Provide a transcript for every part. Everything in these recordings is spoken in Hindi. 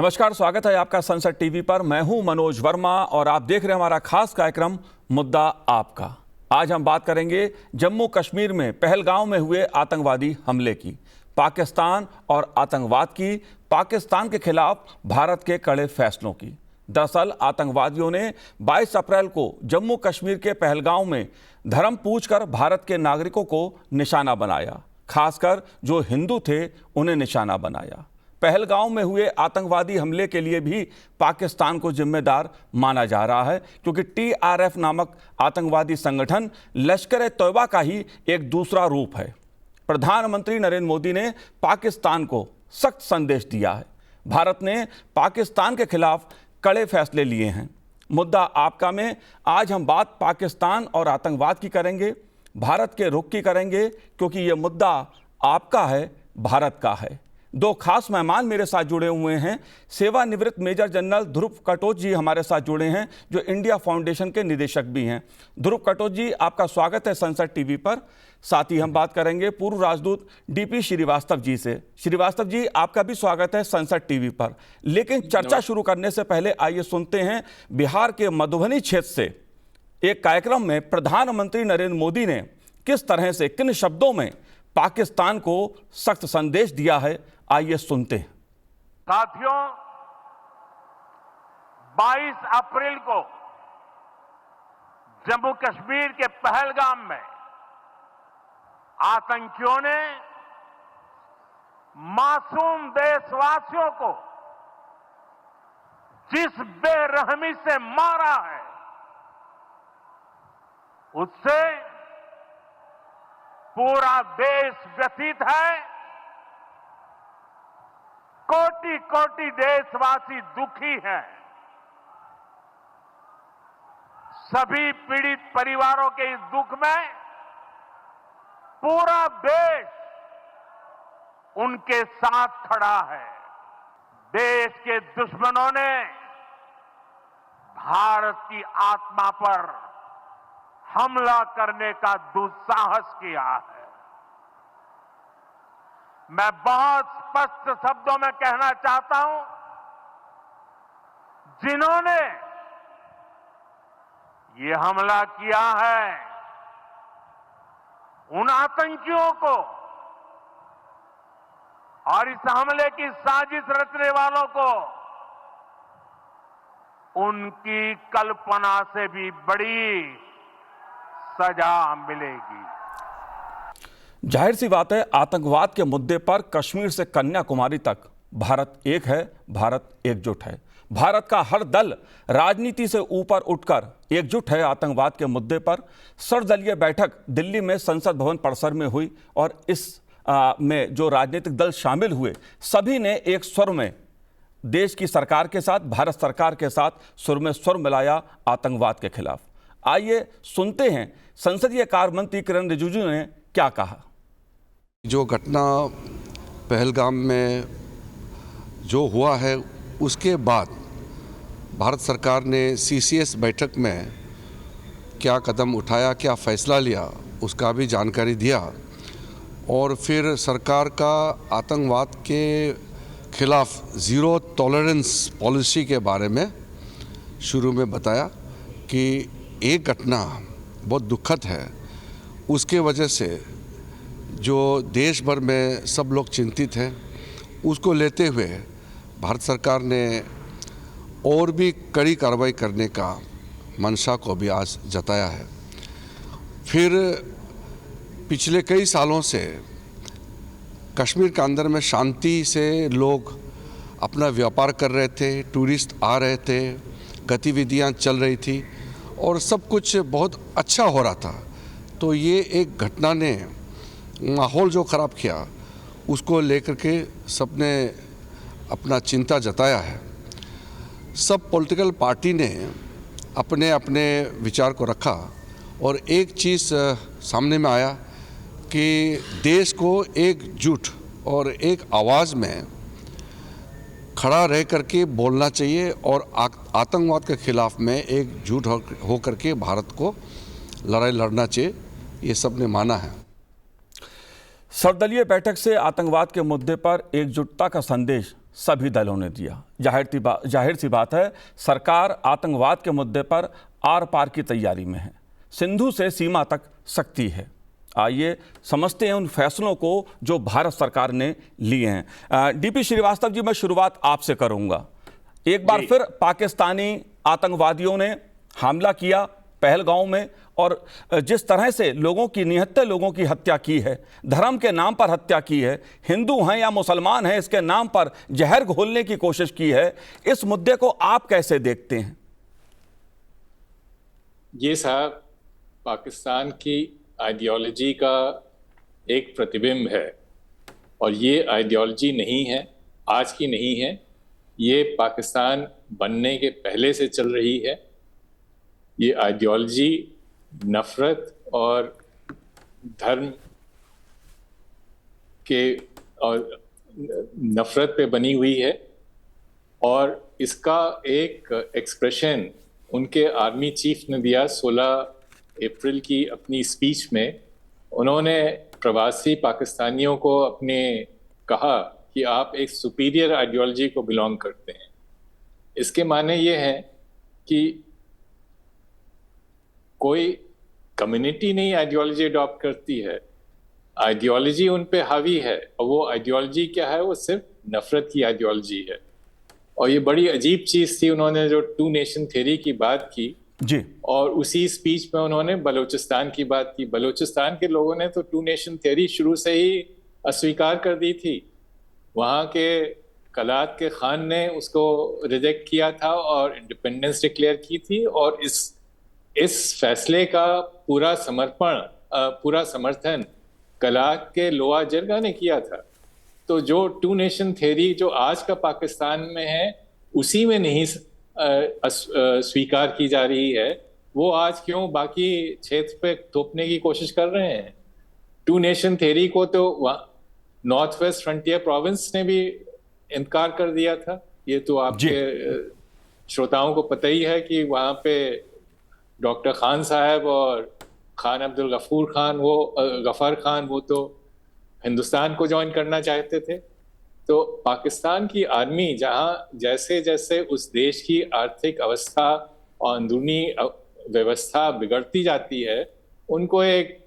नमस्कार, स्वागत है आपका संसद टीवी पर। मैं हूं मनोज वर्मा और आप देख रहे हैं हमारा खास कार्यक्रम मुद्दा आपका। आज हम बात करेंगे जम्मू कश्मीर में पहलगांव में हुए आतंकवादी हमले की, पाकिस्तान और आतंकवाद की, पाकिस्तान के खिलाफ भारत के कड़े फैसलों की। दरअसल आतंकवादियों ने 22 अप्रैल को जम्मू कश्मीर के पहलगांव में धर्म पूछकर भारत के नागरिकों को निशाना बनाया, खासकर जो हिंदू थे उन्हें निशाना बनाया। पहलगांव में हुए आतंकवादी हमले के लिए भी पाकिस्तान को जिम्मेदार माना जा रहा है, क्योंकि TRF नामक आतंकवादी संगठन लश्कर ए तौबा का ही एक दूसरा रूप है। प्रधानमंत्री नरेंद्र मोदी ने पाकिस्तान को सख्त संदेश दिया है। भारत ने पाकिस्तान के खिलाफ कड़े फैसले लिए हैं। मुद्दा आपका में आज हम बात पाकिस्तान और आतंकवाद की करेंगे, भारत के रुख की करेंगे, क्योंकि ये मुद्दा आपका है, भारत का है। दो खास मेहमान मेरे साथ जुड़े हुए हैं। सेवानिवृत्त मेजर जनरल ध्रुव कटोच जी हमारे साथ जुड़े हैं, जो इंडिया फाउंडेशन के निदेशक भी हैं। ध्रुव कटोच जी, आपका स्वागत है संसद टीवी पर। साथ ही हम बात करेंगे पूर्व राजदूत DP श्रीवास्तव जी से। श्रीवास्तव जी, आपका भी स्वागत है संसद टीवी पर। लेकिन चर्चा शुरू करने से पहले आइए सुनते हैं बिहार के मधुबनी क्षेत्र से एक कार्यक्रम में प्रधानमंत्री नरेंद्र मोदी ने किस तरह से, किन शब्दों में पाकिस्तान को सख्त संदेश दिया है। आइए सुनते हैं। साथियों, 22 अप्रैल को जम्मू कश्मीर के पहलगाम में आतंकियों ने मासूम देशवासियों को जिस बेरहमी से मारा है, उससे पूरा देश व्यथित है। कोटि कोटि देशवासी दुखी हैं। सभी पीड़ित परिवारों के इस दुख में पूरा देश उनके साथ खड़ा है। देश के दुश्मनों ने भारत की आत्मा पर हमला करने का दुस्साहस किया है। मैं बहुत स्पष्ट शब्दों में कहना चाहता हूं, जिन्होंने ये हमला किया है, उन आतंकियों को और इस हमले की साजिश रचने वालों को उनकी कल्पना से भी बड़ी सजा मिलेगी। जाहिर सी बात है, आतंकवाद के मुद्दे पर कश्मीर से कन्याकुमारी तक भारत एक है, भारत एकजुट है। भारत का हर दल राजनीति से ऊपर उठकर एकजुट है आतंकवाद के मुद्दे पर। सर्वदलीय बैठक दिल्ली में संसद भवन परिसर में हुई और इस में जो राजनीतिक दल शामिल हुए, सभी ने एक स्वर में देश की सरकार के साथ, भारत सरकार के साथ सुर में सुर मिलाया आतंकवाद के खिलाफ। आइए सुनते हैं संसदीय कार्य मंत्री किरण रिजिजू ने क्या कहा। जो घटना पहलगाम में जो हुआ है, उसके बाद भारत सरकार ने CCS बैठक में क्या कदम उठाया, क्या फैसला लिया, उसका भी जानकारी दिया। और फिर सरकार का आतंकवाद के खिलाफ ज़ीरो टॉलरेंस पॉलिसी के बारे में शुरू में बताया कि एक घटना बहुत दुखद है, उसके वजह से जो देश भर में सब लोग चिंतित हैं, उसको लेते हुए भारत सरकार ने और भी कड़ी कार्रवाई करने का मंशा को भी आज जताया है। फिर पिछले कई सालों से कश्मीर के अंदर में शांति से लोग अपना व्यापार कर रहे थे, टूरिस्ट आ रहे थे, गतिविधियां चल रही थी और सब कुछ बहुत अच्छा हो रहा था। तो ये एक घटना ने माहौल जो ख़राब किया, उसको लेकर के सबने अपना चिंता जताया है। सब पॉलिटिकल पार्टी ने अपने अपने विचार को रखा और एक चीज़ सामने में आया कि देश को एकजुट और एक आवाज़ में खड़ा रह करके बोलना चाहिए और आतंकवाद के खिलाफ में एकजुट हो करके भारत को लड़ाई लड़ना चाहिए, ये सब ने माना है। सर्वदलीय बैठक से आतंकवाद के मुद्दे पर एकजुटता का संदेश सभी दलों ने दिया। जाहिर सी बात है, सरकार आतंकवाद के मुद्दे पर आर पार की तैयारी में है, सिंधु से सीमा तक सख्ती है। आइए समझते हैं उन फैसलों को जो भारत सरकार ने लिए हैं। डीपी श्रीवास्तव जी, मैं शुरुआत आपसे करूंगा। एक बार फिर पाकिस्तानी आतंकवादियों ने हमला किया पहलगांव में, और जिस तरह से लोगों की, निहत्थे लोगों की हत्या की है, धर्म के नाम पर हत्या की है, हिंदू हैं या मुसलमान हैं इसके नाम पर जहर घोलने की कोशिश की है, इस मुद्दे को आप कैसे देखते हैं? ये साहब पाकिस्तान की आइडियोलॉजी का एक प्रतिबिंब है, और ये आइडियोलॉजी नहीं है, आज की नहीं है, ये पाकिस्तान बनने के पहले से चल रही है। ये आइडियोलॉजी नफरत और धर्म के और नफरत पे बनी हुई है, और इसका एक एक्सप्रेशन उनके आर्मी चीफ ने दिया 16 अप्रैल की अपनी स्पीच में। उन्होंने प्रवासी पाकिस्तानियों को अपने कहा कि आप एक सुपीरियर आइडियोलॉजी को बिलोंग करते हैं। इसके माने ये हैं कि कोई कम्युनिटी नहीं आइडियोलॉजी अडॉप्ट करती है, आइडियोलॉजी उन पे हावी है, और वो आइडियोलॉजी क्या है? वो सिर्फ नफरत की आइडियोलॉजी है। और ये बड़ी अजीब चीज थी, उन्होंने जो 2 नेशन थ्योरी की बात की जी, और उसी स्पीच में उन्होंने बलूचिस्तान की बात की। बलूचिस्तान के लोगों ने तो 2 नेशन थ्योरी शुरू से ही अस्वीकार कर दी थी। वहाँ के कलात के खान ने उसको रिजेक्ट किया था और इंडिपेंडेंस डिक्लेयर की थी, और इस फैसले का पूरा समर्थन कलात के लोआ जरगा ने किया था। तो जो 2 नेशन थ्योरी जो आज का पाकिस्तान में है, उसी में नहीं स्वीकार की जा रही है, वो आज क्यों बाकी क्षेत्र पे थोपने की कोशिश कर रहे हैं? 2 नेशन थ्योरी को तो नॉर्थ वेस्ट फ्रंटियर प्रोविंस ने भी इनकार कर दिया था। ये तो आपके श्रोताओं को पता ही है कि वहाँ पे डॉक्टर खान साहब और खान अब्दुल गफार खान वो तो हिंदुस्तान को ज्वाइन करना चाहते थे। तो पाकिस्तान की आर्मी जहां जैसे जैसे उस देश की आर्थिक अवस्था और अंदरूनी व्यवस्था बिगड़ती जाती है, उनको एक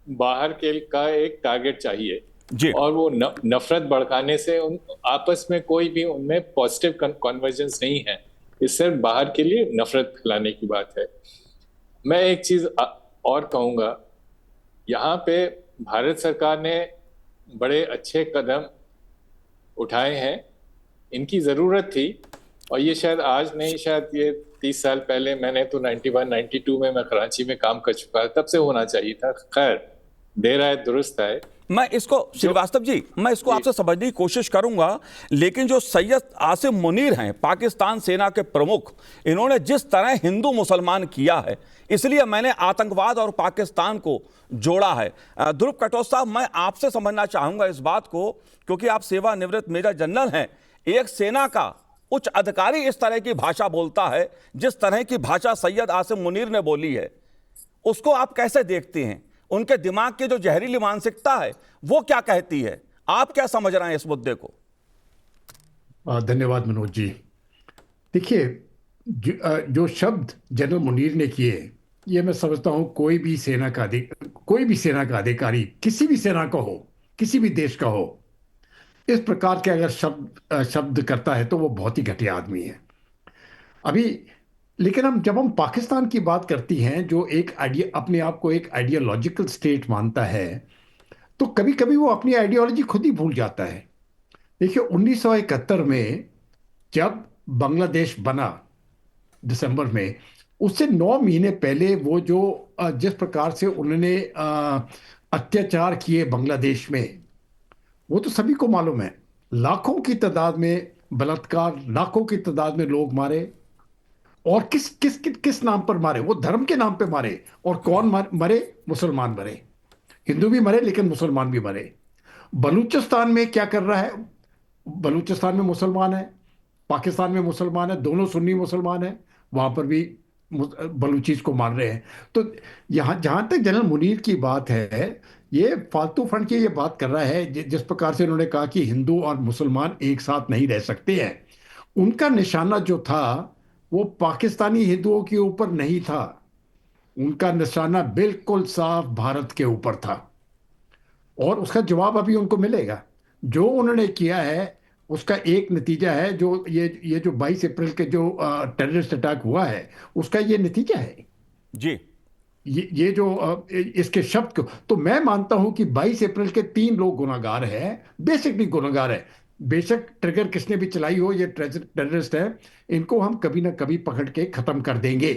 बाहर का एक टारगेट चाहिए जी, और वो नफरत भड़काने से आपस में कोई भी उनमें पॉजिटिव कन्वर्जेंस नहीं है। ये सिर्फ बाहर के लिए नफरत फैलाने की बात है। मैं एक चीज और कहूंगा, यहाँ पे भारत सरकार ने बड़े अच्छे कदम उठाए हैं, इनकी जरूरत थी, और ये शायद आज नहीं, शायद ये 30 साल पहले, मैंने तो 91-92 में मैं कराची में काम कर चुका, तब से होना चाहिए था। खैर, देर आए दुरुस्त आए। मैं इसको श्रीवास्तव जी, मैं इसको आपसे समझने की कोशिश करूंगा, लेकिन जो सैयद आसिम मुनीर हैं, पाकिस्तान सेना के प्रमुख, इन्होंने जिस तरह हिंदू मुसलमान किया है, इसलिए मैंने आतंकवाद और पाकिस्तान को जोड़ा है। ध्रुव कटोच साहब, मैं आपसे समझना चाहूंगा इस बात को, क्योंकि आप सेवानिवृत्त मेजर जनरल हैं। एक सेना का उच्च अधिकारी इस तरह की भाषा बोलता है, जिस तरह की भाषा सैयद आसिम मुनीर ने बोली है, उसको आप कैसे देखते हैं? उनके दिमाग की जो जहरीली मानसिकता है वो क्या कहती है? आप क्या समझ रहे हैं इस मुद्दे को? धन्यवाद मनोज जी। देखिए, जो शब्द जनरल मुनीर ने किए, ये मैं समझता हूँ कोई भी सेना का अधिकारी, किसी भी सेना का हो, किसी भी देश का हो, इस प्रकार के अगर शब्द करता है तो वो बहुत ही घटिया आदमी है। लेकिन जब हम पाकिस्तान की बात करती हैं, जो अपने आप को एक आइडियोलॉजिकल स्टेट मानता है, तो कभी कभी वो अपनी आइडियोलॉजी खुद ही भूल जाता है। देखिए, 1971 में जब बांग्लादेश बना दिसंबर में, उससे 9 महीने पहले वो जो जिस प्रकार से उन्होंने अत्याचार किए बांग्लादेश में, वो तो सभी को मालूम है। लाखों की तादाद में बलात्कार, लाखों की तादाद में लोग मारे, और किस नाम पर मारे? वो धर्म के नाम पे मारे। और कौन मरे? मुसलमान मरे। हिंदू भी मरे, लेकिन मुसलमान भी मरे। बलूचिस्तान में क्या कर रहा है? बलूचिस्तान में मुसलमान है, पाकिस्तान में मुसलमान है, दोनों सुन्नी मुसलमान है, वहां पर भी बलूचिस को मार रहे हैं। तो यहाँ जहाँ तक जनरल मुनीर की बात है, ये फालतू फंड की ये बात कर रहा है। जिस प्रकार से उन्होंने कहा कि हिंदू और मुसलमान एक साथ नहीं रह सकते हैं, उनका निशाना जो था वो पाकिस्तानी हिंदुओं के ऊपर नहीं था, उनका निशाना बिल्कुल साफ भारत के ऊपर था। और उसका जवाब अभी उनको मिलेगा। जो उन्होंने किया है उसका एक नतीजा है, जो ये जो 22 अप्रैल के जो टेररिस्ट अटैक हुआ है उसका ये नतीजा है। जी। ये जो इसके शब्द को, तो मैं मानता हूं कि 22 अप्रैल के 3 लोग गुनाहगार हैं, बेसिकली गुनाहगार है। बेशक ट्रिगर किसने भी चलाई हो, ये टेररिस्ट है, इनको हम कभी ना कभी पकड़ के खत्म कर देंगे,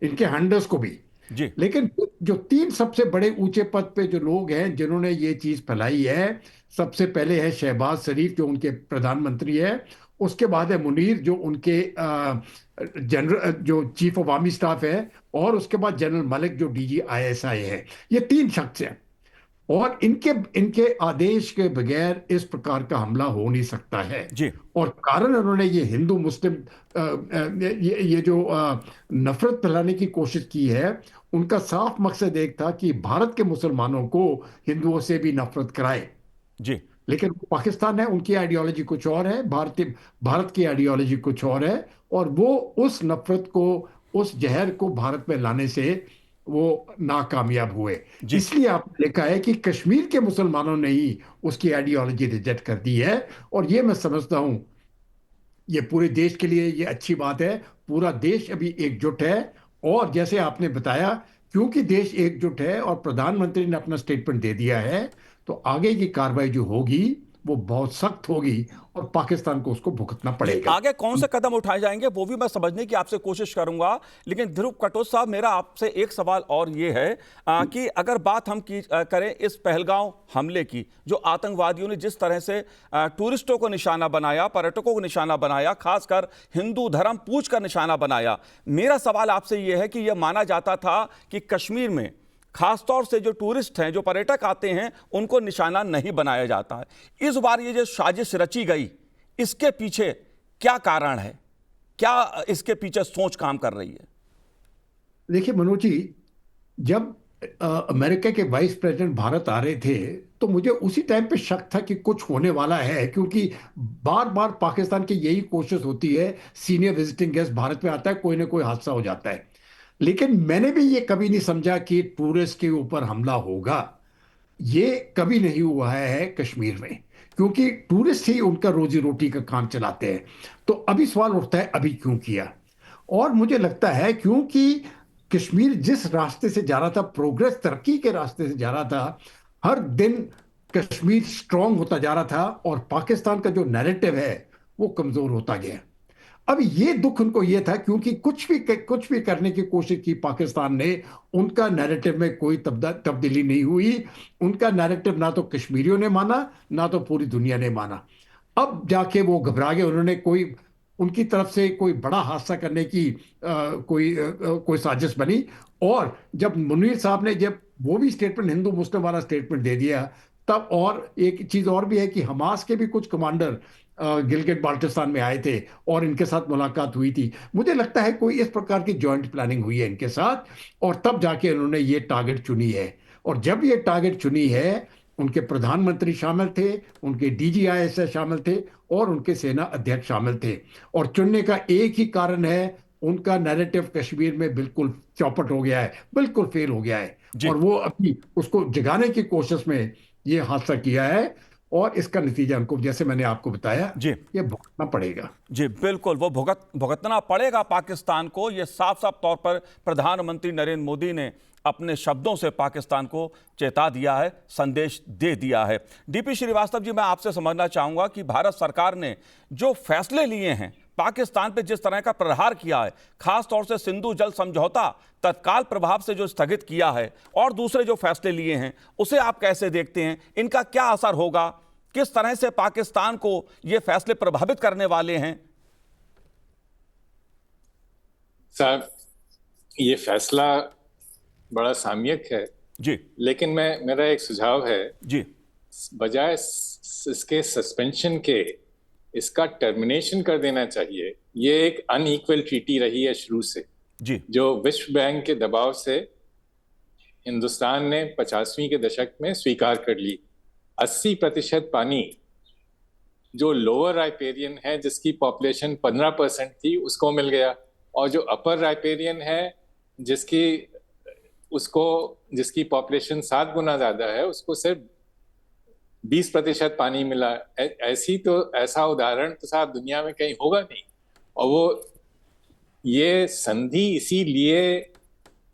इनके हैंडल्स को भी। जी। लेकिन जो 3 सबसे बड़े ऊंचे पद पे जो लोग हैं जिन्होंने ये चीज फैलाई है, सबसे पहले है शहबाज शरीफ जो उनके प्रधानमंत्री है, उसके बाद है मुनीर जो उनके जनरल जो चीफ ऑफ आर्मी स्टाफ है, और उसके बाद जनरल मलिक जो डीजी आईएसआई है। ये 3 शख्स हैं, और इनके इनके आदेश के बगैर इस प्रकार का हमला हो नहीं सकता है। जी। और कारण उन्होंने ये हिंदू मुस्लिम ये जो नफरत फैलाने की कोशिश की है, उनका साफ मकसद एक था कि भारत के मुसलमानों को हिंदुओं से भी नफरत कराए। जी। लेकिन वो पाकिस्तान है, उनकी आइडियोलॉजी कुछ और है, भारत की आइडियोलॉजी कुछ और है, और वो उस नफरत को, उस जहर को भारत में लाने से वो नाकामयाब हुए। जी। इसलिए आपने लिखा है कि कश्मीर के मुसलमानों ने ही उसकी आइडियोलॉजी रिजेक्ट कर दी है। और ये मैं समझता हूं ये पूरे देश के लिए ये अच्छी बात है। पूरा देश अभी एकजुट है, और जैसे आपने बताया, क्योंकि देश एकजुट है और प्रधानमंत्री ने अपना स्टेटमेंट दे दिया है, तो आगे की कार्रवाई जो होगी वो बहुत सख्त होगी, और पाकिस्तान को उसको भुगतना जी, पड़ेगा। आगे कौन से कदम उठाए जाएंगे वो भी मैं समझने की आपसे कोशिश करूंगा। लेकिन ध्रुव कटोच साहब, मेरा आपसे एक सवाल और ये है कि अगर बात हम करें इस पहलगांव हमले की, जो आतंकवादियों ने जिस तरह से टूरिस्टों को निशाना बनाया, पर्यटकों को निशाना बनाया, खासकर हिंदू धर्म पूज का निशाना बनाया, मेरा सवाल आपसे ये है कि यह माना जाता था कि कश्मीर में खासतौर से जो टूरिस्ट हैं, जो पर्यटक आते हैं, उनको निशाना नहीं बनाया जाता है। इस बार ये जो साजिश रची गई, इसके पीछे क्या कारण है? क्या इसके पीछे सोच काम कर रही है? देखिए मनोज जी, जब अमेरिका के वाइस प्रेसिडेंट भारत आ रहे थे, तो मुझे उसी टाइम पे शक था कि कुछ होने वाला है, क्योंकि बार बार पाकिस्तान की यही कोशिश होती है, सीनियर विजिटिंग गेस्ट भारत में आता है, कोई ना कोई हादसा हो जाता है। लेकिन मैंने भी ये कभी नहीं समझा कि टूरिस्ट के ऊपर हमला होगा। ये कभी नहीं हुआ है कश्मीर में, क्योंकि टूरिस्ट ही उनका रोजी रोटी का काम चलाते हैं। तो अभी सवाल उठता है अभी क्यों किया। और मुझे लगता है क्योंकि कश्मीर जिस रास्ते से जा रहा था, प्रोग्रेस तरक्की के रास्ते से जा रहा था, हर दिन कश्मीर स्ट्रांग होता जा रहा था, और पाकिस्तान का जो नैरेटिव है वो कमजोर होता गया। अब ये दुख उनको ये था, क्योंकि कुछ भी करने की कोशिश की पाकिस्तान ने, उनका नैरेटिव में कोई तब्दीली नहीं हुई। उनका नैरेटिव ना तो कश्मीरियों ने माना, ना तो पूरी दुनिया ने माना। अब जाके वो घबरा गए, उन्होंने कोई उनकी तरफ से कोई बड़ा हादसा करने की कोई साजिश बनी। और जब मुनीर साहब ने जब वो भी स्टेटमेंट, हिंदू मुस्लिम वाला स्टेटमेंट दे दिया, तब और एक चीज और भी है कि हमास के भी कुछ कमांडर गिलगित बाल्टिस्तान में आए थे और इनके साथ मुलाकात हुई थी। मुझे लगता है कोई इस प्रकार की जॉइंट प्लानिंग हुई है इनके साथ, और तब जाके उन्होंने ये टारगेट चुनी है। और जब ये टारगेट चुनी है, उनके प्रधानमंत्री शामिल थे, उनके डीजीआईएसआई शामिल थे, और उनके सेना अध्यक्ष शामिल थे। और चुनने का एक ही कारण है, उनका नैरेटिव कश्मीर में बिल्कुल चौपट हो गया है, बिल्कुल फेल हो गया है, जी। और वो अभी उसको जगाने की कोशिश में ये हादसा किया है। और इसका नतीजा उनको, जैसे मैंने आपको बताया, जी। ये भुगतना पड़ेगा। जी बिल्कुल, वो भुगतना पड़ेगा पाकिस्तान को। ये साफ साफ तौर पर प्रधानमंत्री नरेंद्र मोदी ने अपने शब्दों से पाकिस्तान को चेता दिया है, संदेश दे दिया है। डीपी श्रीवास्तव जी, मैं आपसे समझना चाहूंगा कि भारत सरकार ने जो फैसले लिए हैं, पाकिस्तान पे जिस तरह का प्रहार किया है, खास तौर से सिंधु जल समझौता तत्काल प्रभाव से जो स्थगित किया है, और दूसरे जो फैसले लिए हैं, उसे आप कैसे देखते हैं? इनका क्या असर होगा? किस तरह से पाकिस्तान को ये फैसले प्रभावित करने वाले हैं? साहब, ये फैसला बड़ा सामयिक है जी। लेकिन मेरा एक सुझाव है, जी। बजाय इसके सस्पेंशन के इसका टर्मिनेशन कर देना चाहिए। ये एक अनइक्वल ट्रीटी रही है शुरू से। जी जो विश्व बैंक के दबाव से हिंदुस्तान ने 50वीं के दशक में स्वीकार कर ली। 80% पानी जो लोअर राइपेरियन है, जिसकी पॉपुलेशन 15% थी, उसको मिल गया, और जो अपर राइपेरियन है, जिसकी उसको जिसकी पॉपुलेशन 7 गुना ज्यादा है, उसको सिर्फ 20% पानी मिला। ऐसा उदाहरण तो साहब दुनिया में कहीं होगा नहीं। और वो ये संधि इसीलिए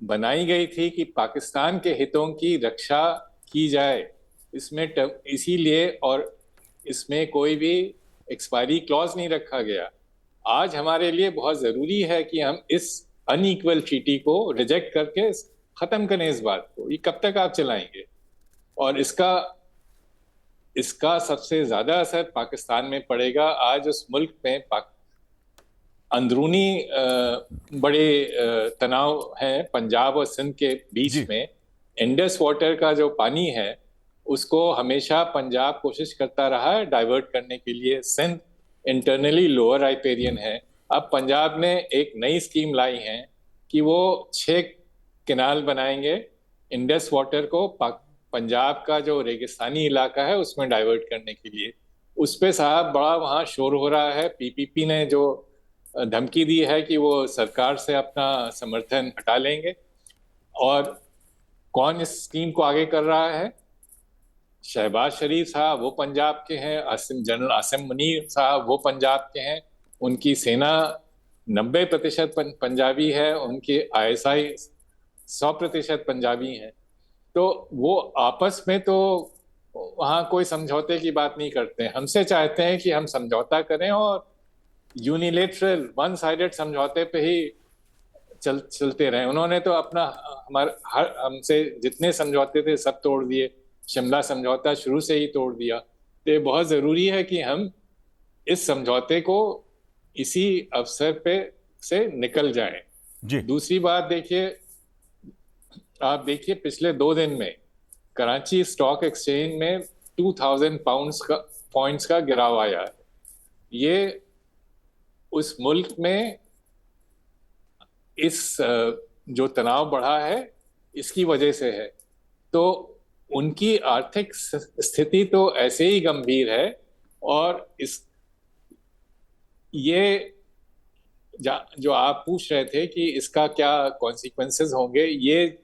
बनाई गई थी कि पाकिस्तान के हितों की रक्षा की जाए, इसीलिए, और इसमें कोई भी एक्सपायरी क्लॉज नहीं रखा गया। आज हमारे लिए बहुत जरूरी है कि हम इस अनइक्वल ट्रीटी को रिजेक्ट करके खत्म करें इस बात को। ये कब तक आप चलाएंगे? और इसका सबसे ज्यादा असर पाकिस्तान में पड़ेगा। आज उस मुल्क में अंदरूनी बड़े तनाव हैं पंजाब और सिंध के बीच में। इंडस वाटर का जो पानी है, उसको हमेशा पंजाब कोशिश करता रहा है डाइवर्ट करने के लिए। सिंध इंटरनली लोअर राइपेरियन है। अब पंजाब ने एक नई स्कीम लाई है कि वो 6 कैनाल बनाएंगे इंडस वाटर को पंजाब का जो रेगिस्तानी इलाका है उसमें डाइवर्ट करने के लिए। उस पे साहब बड़ा वहाँ शोर हो रहा है। पीपीपी ने जो धमकी दी है कि वो सरकार से अपना समर्थन हटा लेंगे। और कौन इस स्कीम को आगे कर रहा है? शहबाज शरीफ साहब, वो पंजाब के हैं। जनरल आसिम मुनीर साहब, वो पंजाब के हैं। उनकी सेना 90% पंजाबी है, उनकी ISI 100% पंजाबी हैं। तो वो आपस में तो वहाँ कोई समझौते की बात नहीं करते। हमसे चाहते हैं कि हम समझौता करें और यूनिलेटरल वन साइडेड समझौते पे ही चलते रहें। उन्होंने तो हमसे जितने समझौते थे सब तोड़ दिए। शिमला समझौता शुरू से ही तोड़ दिया। तो ये बहुत जरूरी है कि हम इस समझौते को इसी अवसर पे से निकल जाएं। जी दूसरी बात देखिए, आप देखिए पिछले 2 दिन में कराची स्टॉक एक्सचेंज में 2000 पॉइंट्स का गिराव आया है। ये उस मुल्क में इस जो तनाव बढ़ा है इसकी वजह से है। तो उनकी आर्थिक स्थिति तो ऐसे ही गंभीर है। और ये जो आप पूछ रहे थे कि इसका क्या कॉन्सिक्वेंसेस होंगे, ये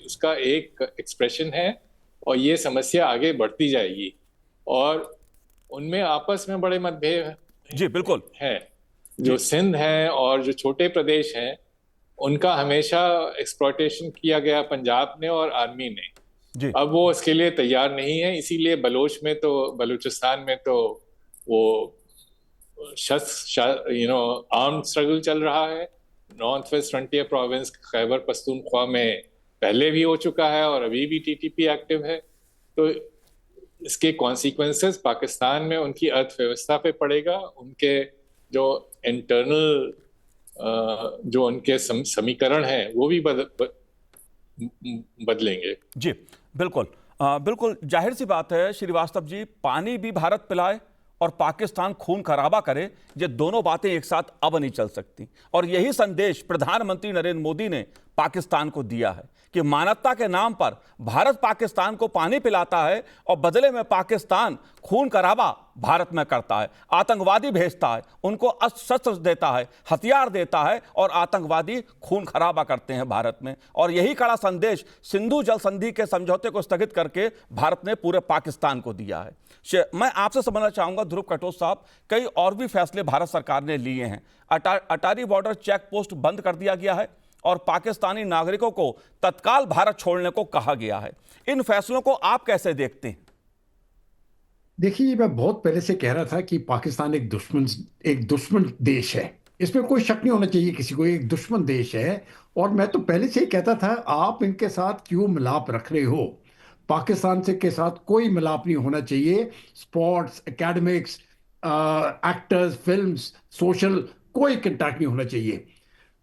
उसका एक एक्सप्रेशन है। और ये समस्या आगे बढ़ती जाएगी और उनमें आपस में बड़े मतभेद जी बिल्कुल है। जो सिंध है और जो छोटे प्रदेश हैं, उनका हमेशा एक्सप्लॉयटेशन किया गया पंजाब ने और आर्मी ने। जी अब वो इसके लिए तैयार नहीं है। इसीलिए बलूचिस्तान में तो वो आर्म्ड स्ट्रगल चल रहा है। North west frontier province Khyber Pakhtunkhwa में पहले भी हो चुका है और अभी भी TTP एक्टिव है। तो इसके कॉन्सिक्वेंसेस पाकिस्तान में उनकी अर्थव्यवस्था पे पड़ेगा। उनके जो इंटरनल जो उनके समीकरण हैं वो भी बदलेंगे। जी बिल्कुल बिल्कुल जाहिर सी बात है श्रीवास्तव जी, पानी भी भारत पिलाए और पाकिस्तान खून खराबा करे, ये दोनों बातें एक साथ अब नहीं चल सकती। और यही संदेश प्रधानमंत्री नरेंद्र मोदी ने पाकिस्तान को दिया है कि मानवता के नाम पर भारत पाकिस्तान को पानी पिलाता है और बदले में पाकिस्तान खून खराबा भारत में करता है, आतंकवादी भेजता है, उनको अस्त्र शस्त्र देता है, हथियार देता है और आतंकवादी खून खराबा करते हैं भारत में। और यही कड़ा संदेश सिंधु जल संधि के समझौते को स्थगित करके भारत ने पूरे पाकिस्तान को दिया है। मैं आपसे समझना चाहूंगा ध्रुव कटोच साहब, कई और भी फैसले भारत सरकार ने लिए हैं। अटारी बॉर्डर चेक पोस्ट बंद कर दिया गया है और पाकिस्तानी नागरिकों को तत्काल भारत छोड़ने को कहा गया है। इन फैसलों को आप कैसे देखते हैं? देखिए, मैं बहुत पहले से कह रहा था कि पाकिस्तान एक दुश्मन देश है। इसमें कोई शक नहीं होना चाहिए किसी को, एक दुश्मन देश है। और मैं तो पहले से ही कहता था, आप इनके साथ क्यों मिलाप रख रहे हो? पाकिस्तान से के साथ कोई मिलाप नहीं होना चाहिए। Sports, academics, actors, films, social, कोई कंटैक्ट नहीं होना चाहिए।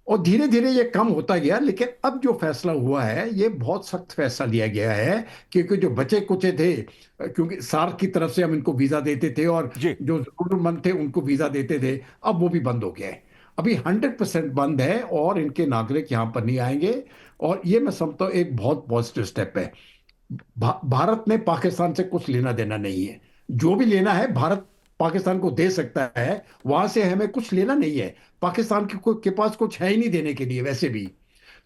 और धीरे धीरे ये कम होता गया। लेकिन अब जो फैसला हुआ है, ये बहुत सख्त फैसला लिया गया है, क्योंकि जो बचे कुचे थे, क्योंकि सार्क की तरफ से हम इनको वीजा देते थे और जी जो जरूरतमंद थे उनको वीजा देते थे, अब वो भी बंद हो गया है। अभी 100% बंद है और इनके नागरिक यहाँ पर नहीं आएंगे। और ये मैं समझता हूँ एक बहुत पॉजिटिव स्टेप है। भारत में पाकिस्तान से कुछ लेना देना नहीं है। जो भी लेना है भारत पाकिस्तान को दे सकता है, वहां से हमें कुछ लेना नहीं है। पाकिस्तान के पास कुछ है ही नहीं देने के लिए वैसे भी।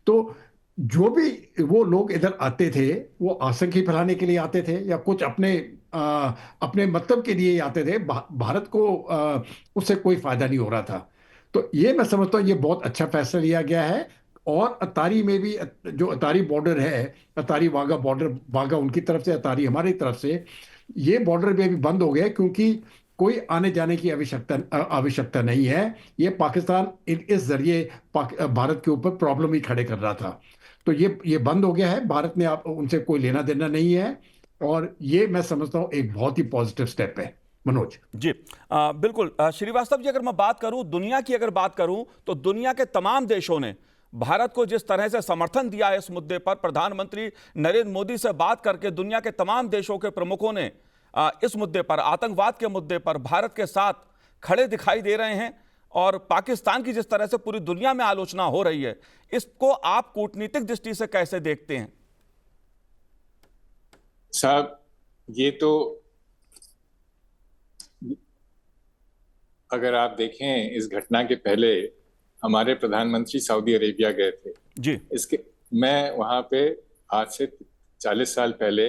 तो जो भी वो लोग इधर आते थे, वो आतंकी फैलाने के लिए आते थे या कुछ अपने मतलब के लिए आते थे। भारत को उससे कोई फायदा नहीं हो रहा था। तो ये मैं समझता हूँ ये बहुत अच्छा फैसला लिया गया है। और अतारी में भी जो अतारी बॉर्डर है, अतारी वाघा बॉर्डर, वाघा उनकी तरफ से, अतारी हमारी तरफ से, ये बॉर्डर भी अभी बंद हो गया क्योंकि कोई आने जाने की आवश्यकता नहीं है। ये पाकिस्तान इस जरिए भारत के ऊपर प्रॉब्लम ही खड़े कर रहा था। तो ये बंद हो गया है। भारत ने आप उनसे कोई लेना देना नहीं है। और ये मैं समझता हूँ एक बहुत ही पॉजिटिव स्टेप है। मनोज जी बिल्कुल। श्रीवास्तव जी, अगर मैं बात करूं दुनिया की, अगर बात करूं तो दुनिया के तमाम देशों ने भारत को जिस तरह से समर्थन दिया है इस मुद्दे पर, प्रधानमंत्री नरेंद्र मोदी से बात करके दुनिया के तमाम देशों के प्रमुखों ने इस मुद्दे पर, आतंकवाद के मुद्दे पर भारत के साथ खड़े दिखाई दे रहे हैं। और पाकिस्तान की जिस तरह से पूरी दुनिया में आलोचना हो रही है, इसको आप कूटनीतिक दृष्टि से कैसे देखते हैं? साहब, ये तो अगर आप देखें, इस घटना के पहले हमारे प्रधानमंत्री सऊदी अरेबिया गए थे जी। इसके मैं वहां पे आज से 40 साल पहले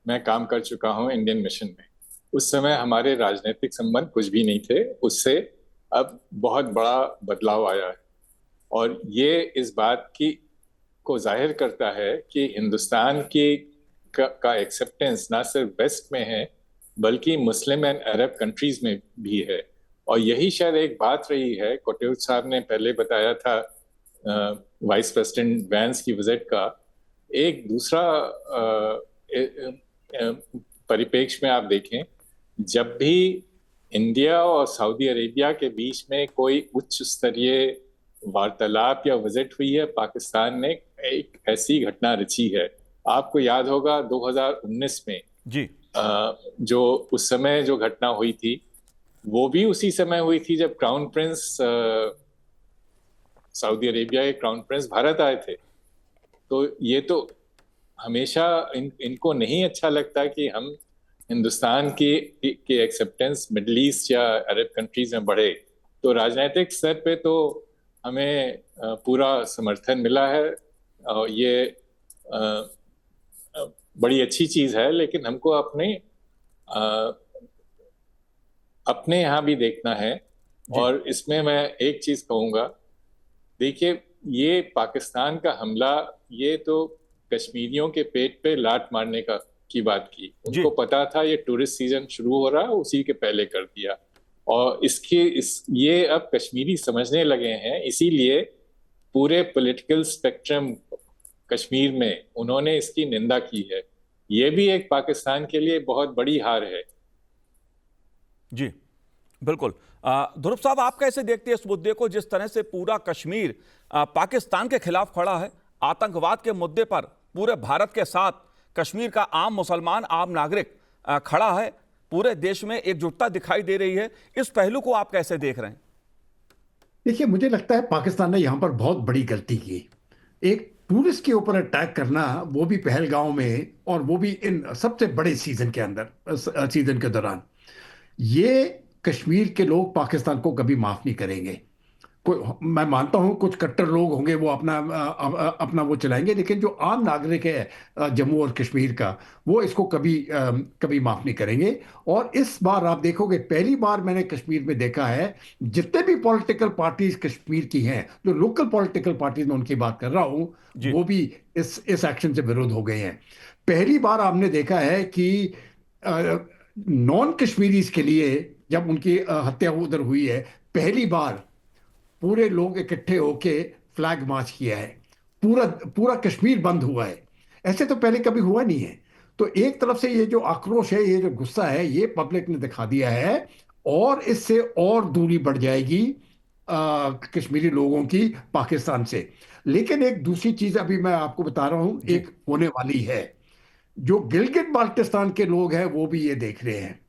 मैं काम कर चुका हूं इंडियन मिशन में। उस समय हमारे राजनीतिक संबंध कुछ भी नहीं थे, उससे अब बहुत बड़ा बदलाव आया है। और ये इस बात की को जाहिर करता है कि हिंदुस्तान का एक्सेप्टेंस ना सिर्फ वेस्ट में है बल्कि मुस्लिम एंड अरब कंट्रीज में भी है। और यही शायद एक बात रही है, कोटेल साहब ने पहले बताया था वाइस प्रेसिडेंट वैंस की विजिट का। एक दूसरा परिप्रेक्ष्य में आप देखें, जब भी इंडिया और सऊदी अरेबिया के बीच में कोई उच्च स्तरीय वार्तालाप या विजिट हुई है, पाकिस्तान ने एक ऐसी घटना रची है। आपको याद होगा 2019 में जी जो उस समय जो घटना हुई थी, वो भी उसी समय हुई थी जब क्राउन प्रिंस सऊदी अरेबिया के क्राउन प्रिंस भारत आए थे। तो ये तो हमेशा इनको नहीं अच्छा लगता कि हम हिंदुस्तान की एक्सेप्टेंस मिडल ईस्ट या अरब कंट्रीज में बढ़े। तो राजनीतिक स्तर पे तो हमें पूरा समर्थन मिला है और ये बड़ी अच्छी चीज है। लेकिन हमको अपने यहाँ भी देखना है। और इसमें मैं एक चीज कहूंगा, देखिए, ये पाकिस्तान का हमला, ये तो कश्मीरियों के पेट पे लात मारने की बात की। उनको पता था ये टूरिस्ट सीजन शुरू हो रहा है, उसी के पहले कर दिया। और ये अब कश्मीरी समझने लगे हैं, इसीलिए पूरे पॉलिटिकल स्पेक्ट्रम कश्मीर में उन्होंने इसकी निंदा की है। ये भी एक पाकिस्तान के लिए बहुत बड़ी हार है। जी बिल्कुल। ध्रुव साहब, आप कैसे देखते हैं इस मुद्दे को, जिस तरह से पूरा कश्मीर पाकिस्तान के खिलाफ खड़ा है? आतंकवाद के मुद्दे पर पूरे भारत के साथ कश्मीर का आम मुसलमान, आम नागरिक खड़ा है। पूरे देश में एकजुटता दिखाई दे रही है। इस पहलू को आप कैसे देख रहे हैं? देखिए, मुझे लगता है पाकिस्तान ने यहां पर बहुत बड़ी गलती की। एक टूरिस्ट के ऊपर अटैक करना, वो भी पहलगांव में, और वो भी इन सबसे बड़े सीजन के अंदर, सीजन के दौरान। ये कश्मीर के लोग पाकिस्तान को कभी माफ नहीं करेंगे। मैं मानता हूं कुछ कट्टर लोग होंगे, वो अपना वो चलाएंगे, लेकिन जो आम नागरिक है जम्मू और कश्मीर का, वो इसको कभी माफ नहीं करेंगे। और इस बार आप देखोगे, पहली बार मैंने कश्मीर में देखा है, जितने भी पॉलिटिकल पार्टीज कश्मीर की हैं, जो लोकल पॉलिटिकल पार्टीज में उनकी बात कर रहा हूं, वो भी इस एक्शन से विरोध हो गए हैं। पहली बार आपने देखा है कि नॉन कश्मीरीज के लिए, जब उनकी हत्या उधर हुई है, पहली बार पूरे लोग इकट्ठे होके फ्लैग मार्च किया है। पूरा पूरा कश्मीर बंद हुआ है। ऐसे तो पहले कभी हुआ नहीं है। तो एक तरफ से ये जो आक्रोश है, ये जो गुस्सा है, ये पब्लिक ने दिखा दिया है। और इससे और दूरी बढ़ जाएगी कश्मीरी लोगों की पाकिस्तान से। लेकिन एक दूसरी चीज अभी मैं आपको बता रहा हूं, एक होने वाली है। जो गिलगित बाल्टिस्तान के लोग हैं, वो भी ये देख रहे हैं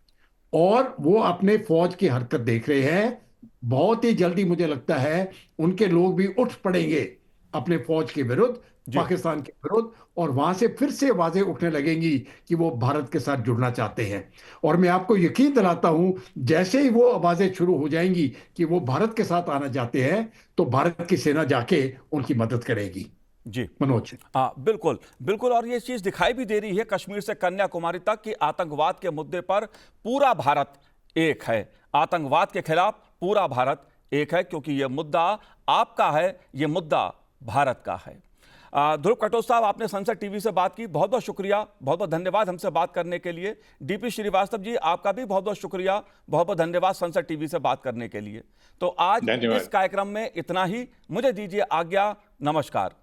और वो अपने फौज की हरकत देख रहे हैं बहुत ही जल्दी मुझे लगता है उनके लोग भी उठ पड़ेंगे अपने फौज के विरुद्ध, जी पाकिस्तान के विरुद्ध, और वहां से फिर से आवाजें उठने लगेंगी कि वो भारत के साथ जुड़ना चाहते हैं। और मैं आपको यकीन दिलाता हूं, जैसे ही वो आवाजें शुरू हो जाएंगी कि वो भारत के साथ आना चाहते हैं, तो भारत की सेना जाके उनकी मदद करेगी। जी मनोज। हाँ, बिल्कुल बिल्कुल। और ये चीज़ दिखाई भी दे रही है कश्मीर से कन्याकुमारी तक कि आतंकवाद के मुद्दे पर पूरा भारत एक है। आतंकवाद के खिलाफ पूरा भारत एक है, क्योंकि ये मुद्दा आपका है, ये मुद्दा भारत का है। ध्रुव कटोच साहब, आपने संसद टीवी से बात की, बहुत बहुत शुक्रिया, बहुत बहुत धन्यवाद हमसे बात करने के लिए। डीपी श्रीवास्तव जी, आपका भी बहुत बहुत शुक्रिया, बहुत बहुत धन्यवाद संसद टीवी से बात करने के लिए। तो आज धन्यवाद। इस कार्यक्रम में इतना ही। मुझे दीजिए आज्ञा। नमस्कार।